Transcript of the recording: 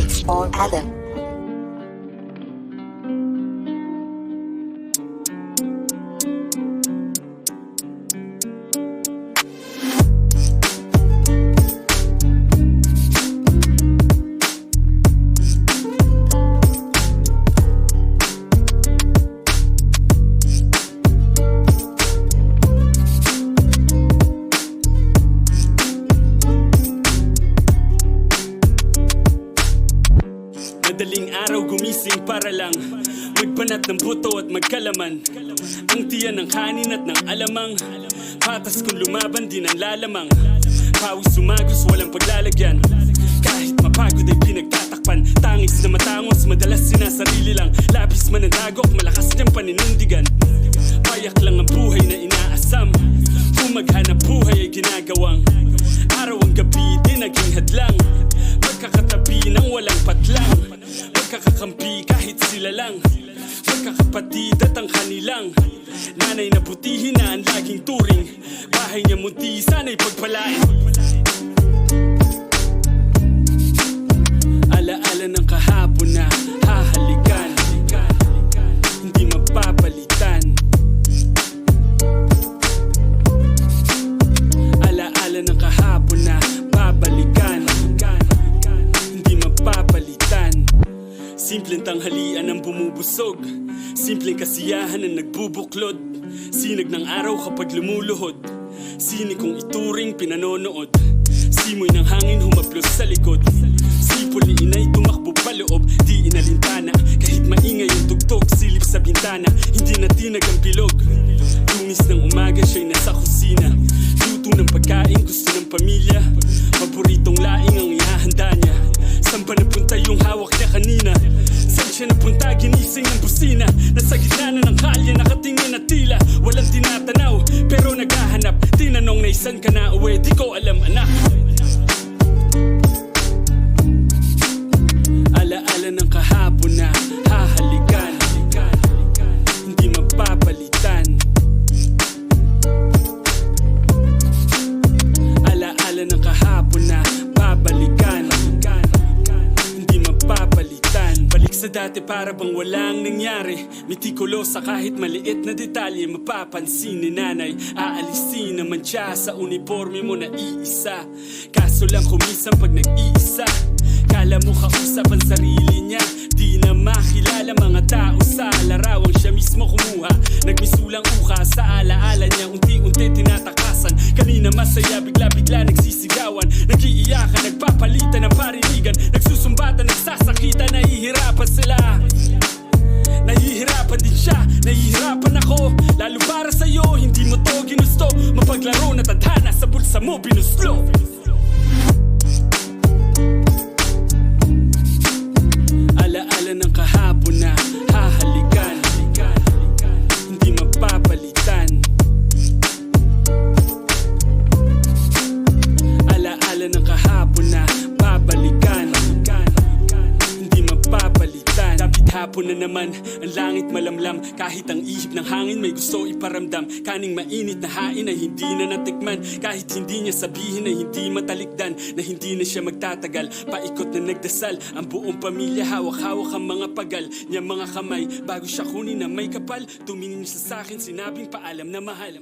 It's Paul Adam. Madaling araw gumising para lang magbanat ng buto at magkalaman. Ang tiyan ng kanin at ng alamang, patas kung lumaban din ang lalamang. Pawis sumagos walang paglalagyan, kahit mapagod ay pinagtatakpan. Tangis na matangos, madalas sinasarili lang. Labis man ang dagok, malakas niyang paninindigan. Payak lang ang buhay na inaasam, kung maghanap buhay ay ginagawang. Araw ang gabi din naging hadlang, magkakatabi ng walang patlang. Magkakakampi kahit sila lang, magkakapatid at ang kanilang nanay na butihin na ang laging turing. Bahay niya munti, sana'y pagpalain. Alaala ng kahapon na hahalikan, hindi mapapalitan. Alaala ng kahapon na babalikan, hindi mapapalitan. Simpleng tanghalian ang bumubusog, simpleng kasiyahan ang nagbubuklod. Sinag ng araw kapag lumuluhod, sinikong ituring pinanonood. Simoy ng hangin humaplos sa likod, sipol ni inay tumakbo paloob. Di inalintana kahit maingay yung tugtog, silip sa bintana, hindi natinag ang bilog. Lumis ng umaga siya'y nasa kusina, luto ng pagkain gusto ng pamilya. Paboritong laing ang ihahanda niya. Saan ba napunta yung hawak niya kanina? Saan siya napunta? Ginising ang busina. Nasa gitna na ng kalye, nakatingin at tila walang tinatanaw, pero naghahanap. Tinanong na isan ka na uwi, di ko alam anak. Alaala ng kahapon na hahalikan, hindi mapapalitan. Alaala ng kahapon na babalikan, hindi mapapalitan. Balik sa dati para bang walang nangyari, mitikulosa kahit maliit na detalye. Mapapansin ni nanay, aalisin naman siya sa uniforme mo na iisa. Kaso lang kumisan pag nag-iisa, kala mo kausap ang sarili niya. Di na makilala mga tao sa larawang siya mismo kumuha. Nagmisulang uka sa alaala niya, unti-unti tinatakasan. Kanina masaya, bigla-bigla nagsisigawan, nag-iiyakan, nagpapalitan ng pariligan, nagsusumbatan, nagsasakitan, nahihirapan sila. Nahihirapan din siya, nahihirapan ako. Lalo para sa'yo, hindi mo to ginusto. Mapaglaro na tadhana sa bulsa mo binuslo. Alaala ng kahapon na hahalikan, hindi mapapalitan. Alaala ng kahapon na babalikan, hindi mapapalitan. Dapit hapon na naman, ang langit malamlam. Kahit ang ihip ng hangin may gusto iparamdam. Kaning mainit na hain ay hindi na natikman, kahit hindi niya sabihin ay hindi matalikdan. Na hindi na siya magtatagal, paikot na nagdasal. Ang buong pamilya hawak-hawak ang mga pagal niya mga kamay. Bago siya kunin na may kapal, tumingin siya sa akin, sinabing paalam na mahal.